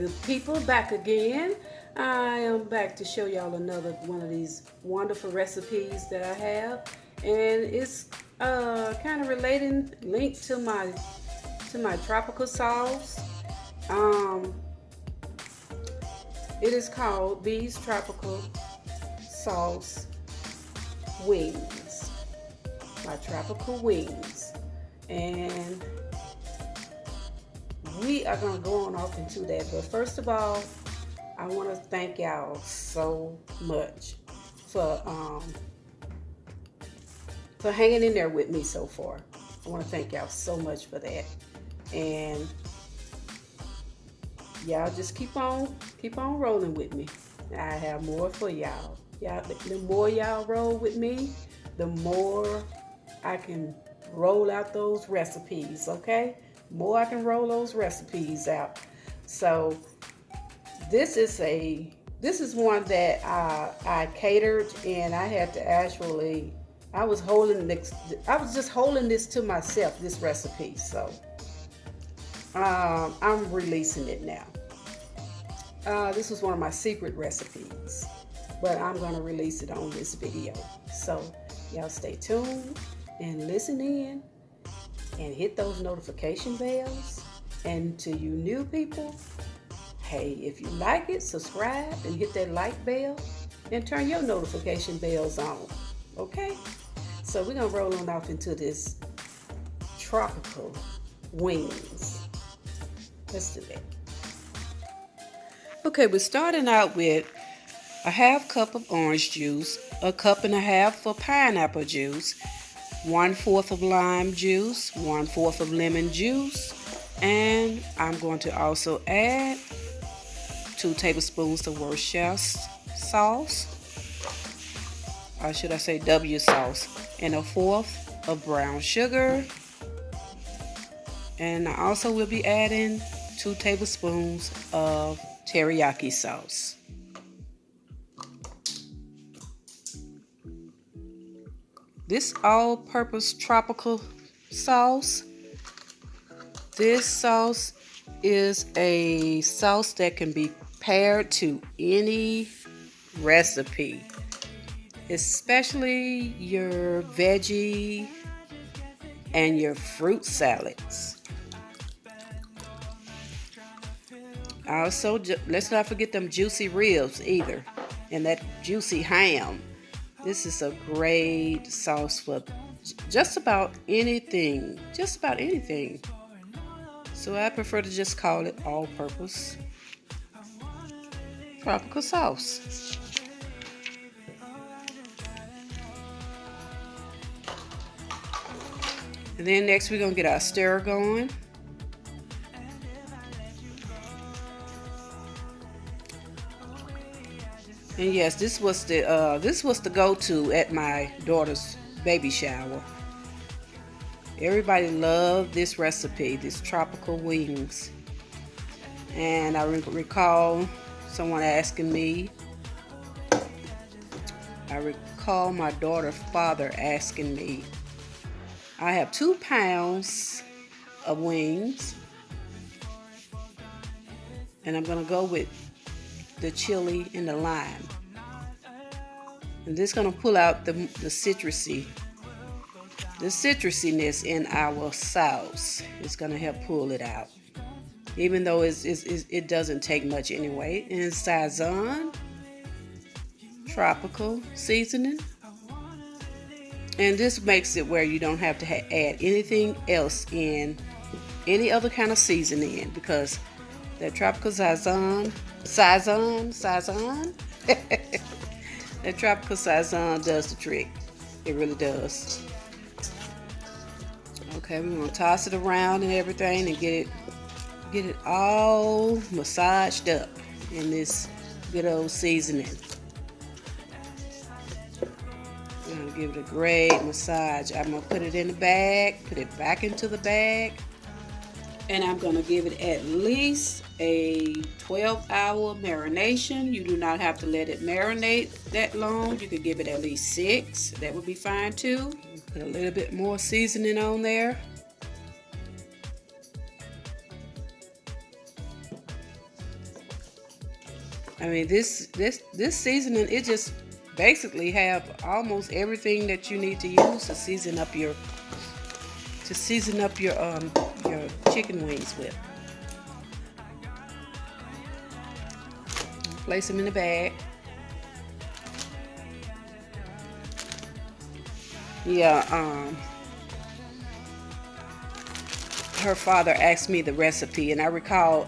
good people, back again. I am back to show y'all another one of these wonderful recipes that I have, and it's kind of relating, linked to my tropical sauce. Um, it is called Bee's Tropical Sauce Wings. My tropical wings, and we are going to go on off into that. But first of all, I want to thank y'all so much for hanging in there with me so far. I want to thank y'all so much for that, and y'all just keep on rolling with me. I have more for y'all. The more y'all roll with me, the more I can roll out those recipes. Okay, more I can roll those recipes out. So this is one that I catered, and I had to actually, I was just holding this to myself, this recipe. So I'm releasing it now. This was one of my secret recipes, but I'm going to release it on this video. So y'all stay tuned and listen in and hit those notification bells. And to you new people, hey, if you like it, subscribe and hit that like bell and turn your notification bells on. Okay? So we're going to roll on off into this tropical wings. Let's do that. Okay, we're starting out with a half cup of orange juice, a cup and a half of pineapple juice, 1/4 of lime juice, 1/4 of lemon juice, and I'm going to also add 2 tablespoons of Worcestershire sauce, or should I say W sauce, and 1/4 of brown sugar. And I also will be adding 2 tablespoons of teriyaki sauce. This all-purpose tropical sauce, this sauce is a sauce that can be paired to any recipe, especially your veggie and your fruit salads. Also, let's not forget them juicy ribs either, and that juicy ham. This is a great sauce for just about anything. So I prefer to just call it all-purpose tropical sauce. And then next we're gonna get our stir going. And yes, this was the go-to at my daughter's baby shower. Everybody loved this recipe, this tropical wings. And I recall someone asking me. I recall my daughter's father asking me. I have 2 pounds of wings, and I'm gonna go with the chili and the lime, and this is going to pull out the citrusiness in our sauce. It's going to help pull it out, even though it doesn't take much anyway. And it's Sazon tropical seasoning, and this makes it where you don't have to add anything else in, any other kind of seasoning, because that tropical Sazon, that tropical Sazon does the trick. It really does. Okay, we're gonna toss it around and everything, and get it all massaged up in this good old seasoning. We're gonna give it a great massage. I'm gonna put it in the bag, put it back into the bag, and I'm gonna give it at least a 12-hour marination. You do not have to let it marinate that long. You could give it at least 6. That would be fine too. Put a little bit more seasoning on there. I mean, this seasoning, it just basically have almost everything that you need to use to season up your chicken wings with. Place them in the bag. Yeah, her father asked me the recipe, and I recall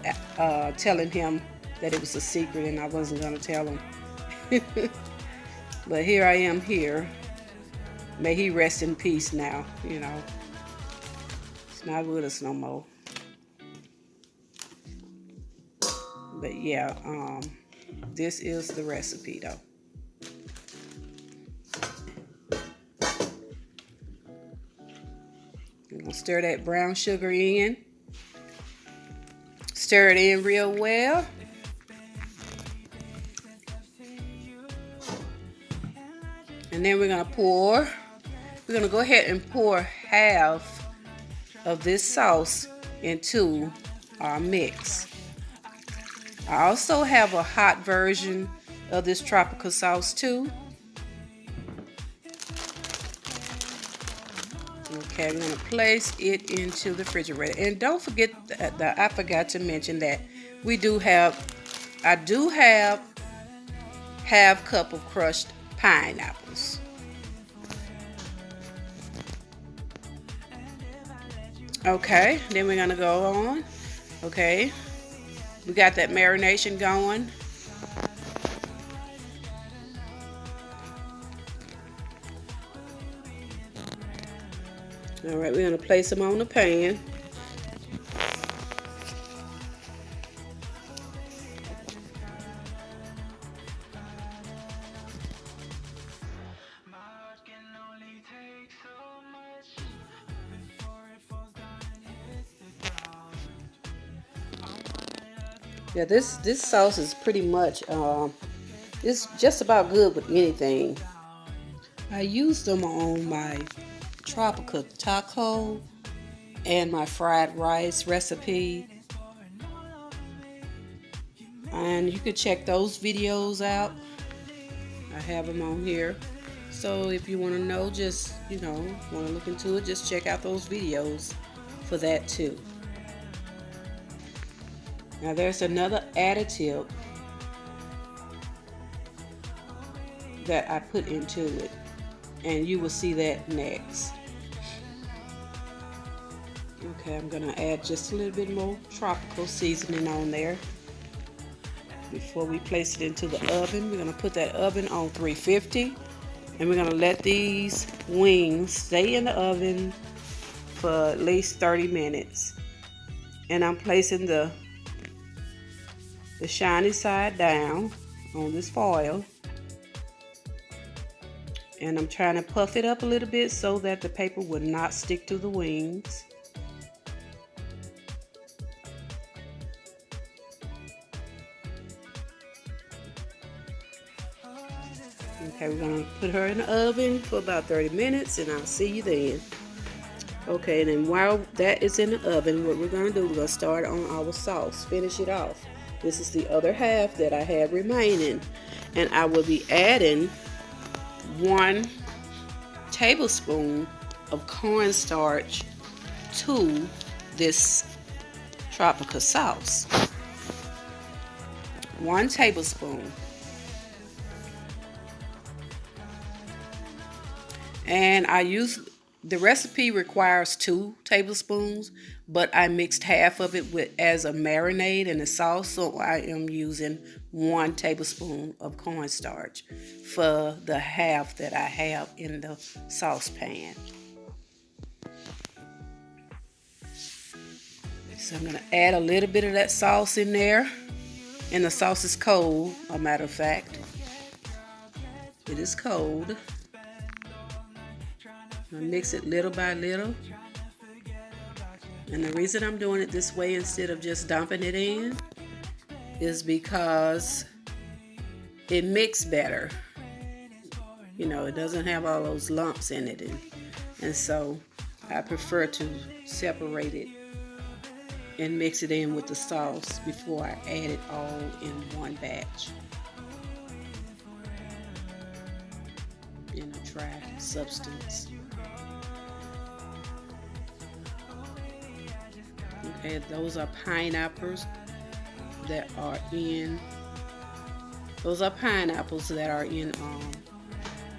telling him that it was a secret and I wasn't going to tell him. But here I am here. May he rest in peace now, you know. It's not with us no more. But yeah, this is the recipe though. I'm gonna stir that brown sugar in. Stir it in real well. And then we're gonna go ahead and pour half of this sauce into our mix. I also have a hot version of this tropical sauce too. Okay, I'm gonna place it into the refrigerator. And don't forget that I forgot to mention that I do have half cup of crushed pineapples. Okay, then we're gonna go on. Okay, we got that marination going. All right, we're gonna place them on the pan. Yeah, this sauce is pretty much, it's just about good with anything. I used them on my tropical taco and my fried rice recipe. And you can check those videos out. I have them on here. So if you want to know, just, you know, want to look into it, just check out those videos for that too. Now there's another additive that I put into it, and you will see that next. Okay, I'm gonna add just a little bit more tropical seasoning on there. Before we place it into the oven, we're gonna put that oven on 350, and we're gonna let these wings stay in the oven for at least 30 minutes. And I'm placing the shiny side down on this foil, and I'm trying to puff it up a little bit so that the paper will not stick to the wings. Okay, we're gonna put her in the oven for about 30 minutes, and I'll see you then. Okay, and then while that is in the oven, what we're gonna do, we're gonna start on our sauce, finish it off. This is the other half that I have remaining, and I will be adding 1 tablespoon of cornstarch to this tropical sauce. 1 tablespoon. And the recipe requires 2 tablespoons, but I mixed half of it as a marinade in the sauce, so I am using 1 tablespoon of cornstarch for the half that I have in the saucepan. So I'm going to add a little bit of that sauce in there, and the sauce is cold, a matter of fact. It is cold. I mix it little by little, and the reason I'm doing it this way instead of just dumping it in is because it mixes better. You know, it doesn't have all those lumps in it, and so I prefer to separate it and mix it in with the sauce before I add it all in one batch. in a dry substance. Okay, those are pineapples that are in. Those are pineapples that are in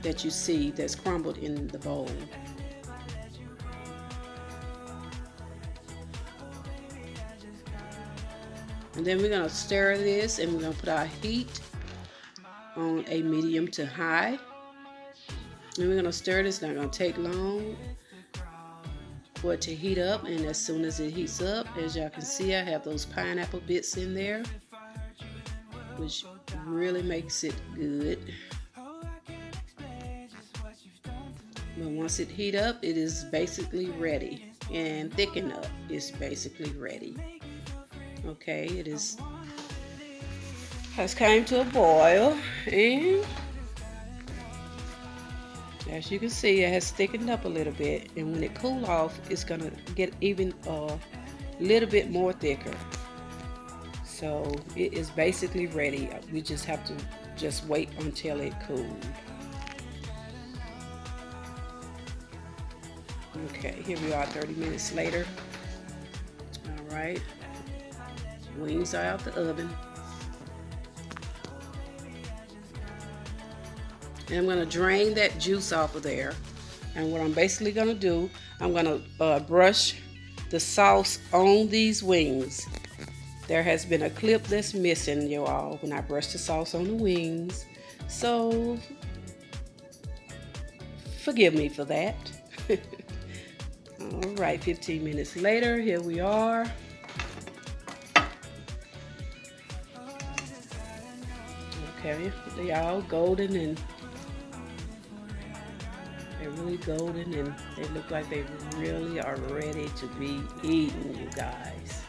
that you see that's crumbled in the bowl. And then we're gonna stir this, and we're gonna put our heat on a medium to high. And we're gonna stir this. It's not gonna take long for it to heat up, and as soon as it heats up, as y'all can see, I have those pineapple bits in there, which really makes it good. But once it heat up, it is basically ready, and thicken up, it's basically ready. Okay, it has came to a boil, and as you can see, it has thickened up a little bit, and when it cools off, it's gonna get even a little bit more thicker. So it is basically ready. We just have to just wait until it cools. Okay, here we are 30 minutes later. All right, wings are out the oven. And I'm gonna drain that juice off of there. And what I'm basically gonna do, I'm gonna brush the sauce on these wings. There has been a clip that's missing, you all, when I brush the sauce on the wings. So forgive me for that. All right, 15 minutes later, here we are. Okay, they all golden, and they're really golden, and they look like they really are ready to be eaten, you guys.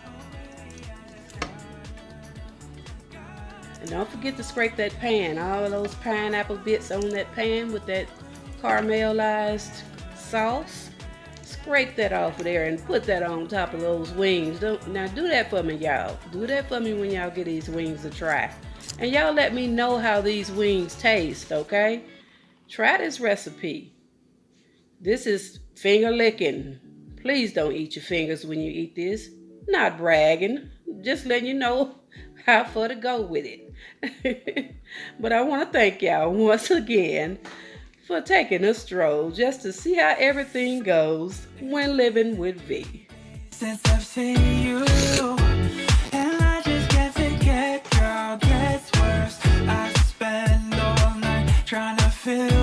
And don't forget to scrape that pan, all of those pineapple bits on that pan with that caramelized sauce. Scrape that off of there and put that on top of those wings. Now do that for me, y'all. Do that for me when y'all get these wings to try. And y'all let me know how these wings taste, okay? Try this recipe. This is finger licking. Please don't eat your fingers when you eat this. Not bragging, just letting you know how far to go with it. But I want to thank y'all once again for taking a stroll just to see how everything goes when living with V. Since I've seen you, and I just can't forget, girl, gets worse. I spend all night trying to feel